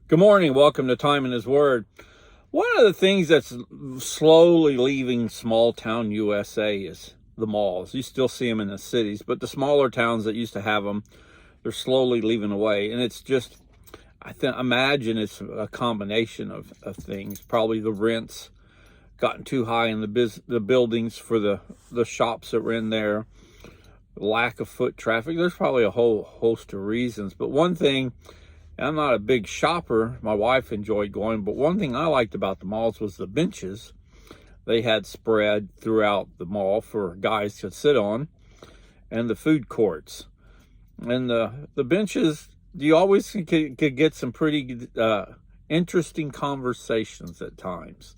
Good morning. Welcome to Time in His Word. One of the things that's slowly leaving small town USA is the malls. You still see them in the cities, but the smaller towns that used to have them, they're slowly leaving away. And it's just, imagine it's a combination of things. Probably the rents gotten too high in the buildings for the shops that were in there, lack of foot traffic. There's probably a whole host of reasons. But one thing, I'm not a big shopper. My wife enjoyed going, but one thing I liked about the malls was the benches they had spread throughout the mall for guys to sit on, and the food courts. And the benches, you always could get some pretty interesting conversations at times.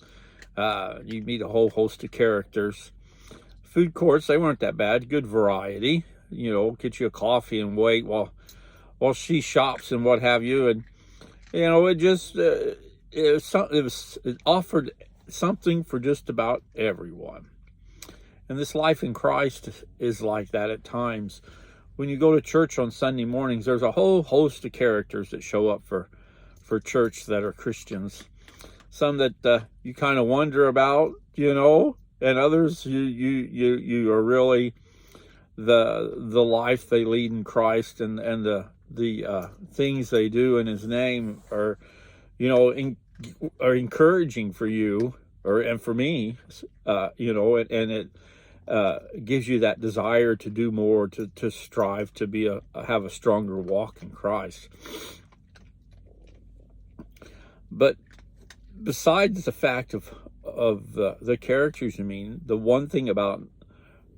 You meet a whole host of characters. Food courts, they weren't that bad. Good variety. Get you a coffee and wait while she shops and what have you. And it just it offered something for just about everyone. And this life in Christ is like that at times. When you go to church on Sunday mornings, there's a whole host of characters that show up for church that are Christians. Some that you kind of wonder about, and others you are really the life they lead in Christ, and the things they do in His name are encouraging for you and for me, and it gives you that desire to do more, to strive to have a stronger walk in Christ. But besides the fact of the characters, the one thing about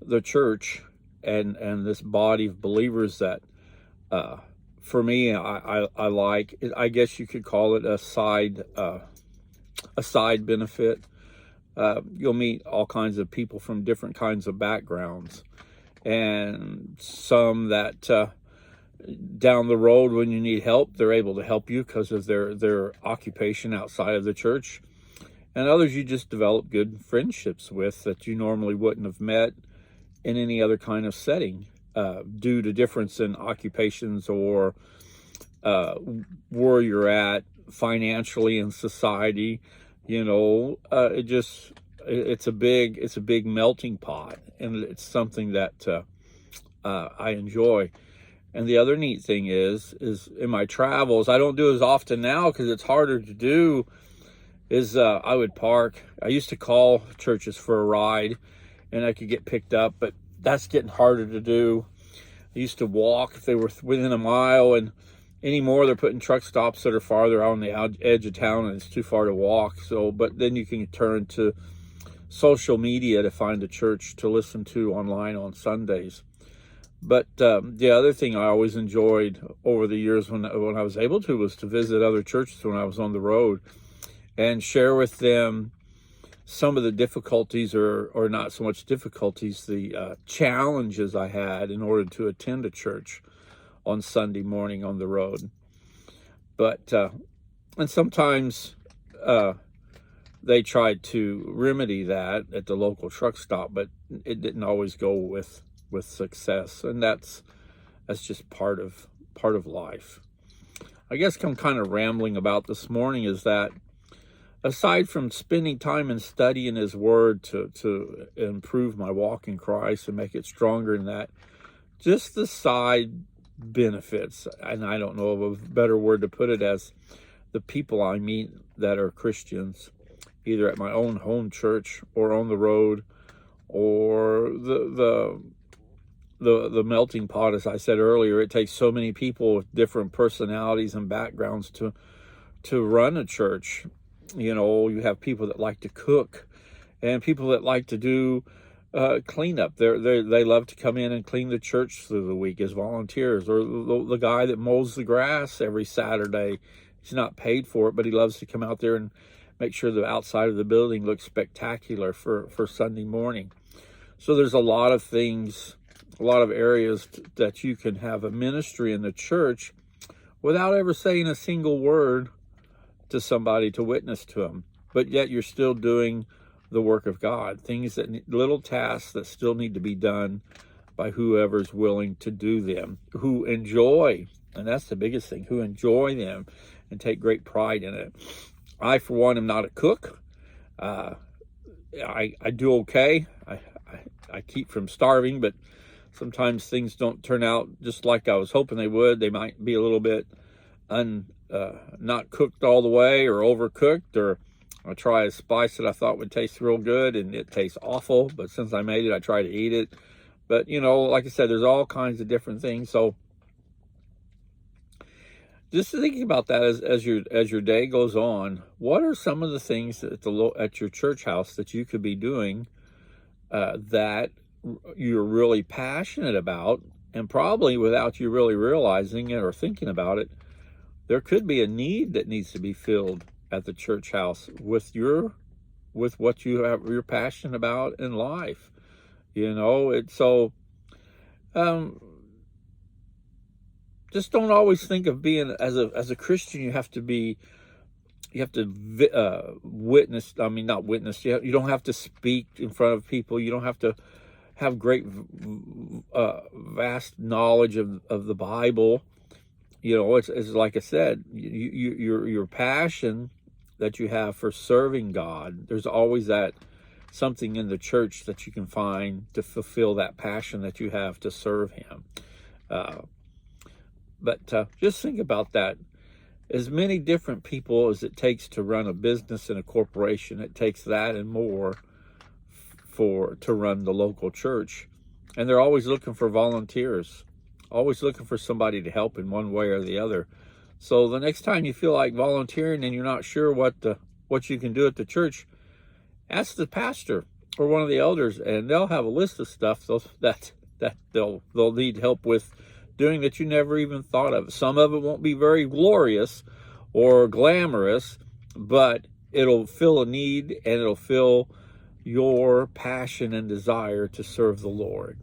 the church and this body of believers that for me, I like, I guess you could call it a side benefit. You'll meet all kinds of people from different kinds of backgrounds, and some that down the road when you need help, they're able to help you because of their occupation outside of the church, and others you just develop good friendships with that you normally wouldn't have met in any other kind of setting. Due to difference in occupations or where you're at financially in society, it's a big melting pot, and it's something that I enjoy. And the other neat thing is in my travels, I don't do it as often now because it's harder to do. I would park. I used to call churches for a ride, and I could get picked up, but that's getting harder to do. I used to walk if they were within a mile, and anymore they're putting truck stops that are farther out on the edge of town, and it's too far to walk. But then you can turn to social media to find a church to listen to online on Sundays. But the other thing I always enjoyed over the years when I was able to was to visit other churches when I was on the road and share with them some of the difficulties, or not so much difficulties, the challenges I had in order to attend a church on Sunday morning on the road. But and sometimes they tried to remedy that at the local truck stop, but it didn't always go with success, and that's just part of life. I guess I'm kind of rambling about this morning is that aside from spending time and studying His Word to improve my walk in Christ and make it stronger in that, just the side benefits, and I don't know of a better word to put it, as the people I meet that are Christians, either at my own home church or on the road, or the melting pot, as I said earlier. It takes so many people with different personalities and backgrounds to run a church. You have people that like to cook, and people that like to do cleanup. They love to come in and clean the church through the week as volunteers, or the guy that mows the grass every Saturday. He's not paid for it, but he loves to come out there and make sure the outside of the building looks spectacular for Sunday morning. So there's a lot of things, a lot of areas that you can have a ministry in the church without ever saying a single word to somebody to witness to them, but yet you're still doing the work of God. Little tasks that still need to be done by whoever's willing to do them, who enjoy And that's the biggest thing, who enjoy them and take great pride in it. I, for one, am not a cook. I do okay. I keep from starving, but sometimes things don't turn out just like I was hoping they would. They might be a little bit not cooked all the way, or overcooked, or I try a spice that I thought would taste real good and it tastes awful. But since I made it, I try to eat it. But, you know, like I said, there's all kinds of different things. So just thinking about that as your day goes on, what are some of the things at your church house that you could be doing that you're really passionate about, and probably without you really realizing it or thinking about it, there could be a need that needs to be filled at the church house with what you're passionate about in life. You know, it's so. Just don't always think of being as a Christian. You have to witness. I mean, not witness. You don't have to speak in front of people. You don't have to have great, vast knowledge of the Bible. You know, it's like I said, your passion that you have for serving God. There's always that something in the church that you can find to fulfill that passion that you have to serve Him. But just think about that. As many different people as it takes to run a business and a corporation, it takes that and more to run the local church. And they're always looking for volunteers, always looking for somebody to help in one way or the other. So the next time you feel like volunteering and you're not sure what you can do at the church, ask the pastor or one of the elders, and they'll have a list of stuff that they'll need help with doing that you never even thought of. Some of it won't be very glorious or glamorous, but it'll fill a need, and it'll fill your passion and desire to serve the Lord.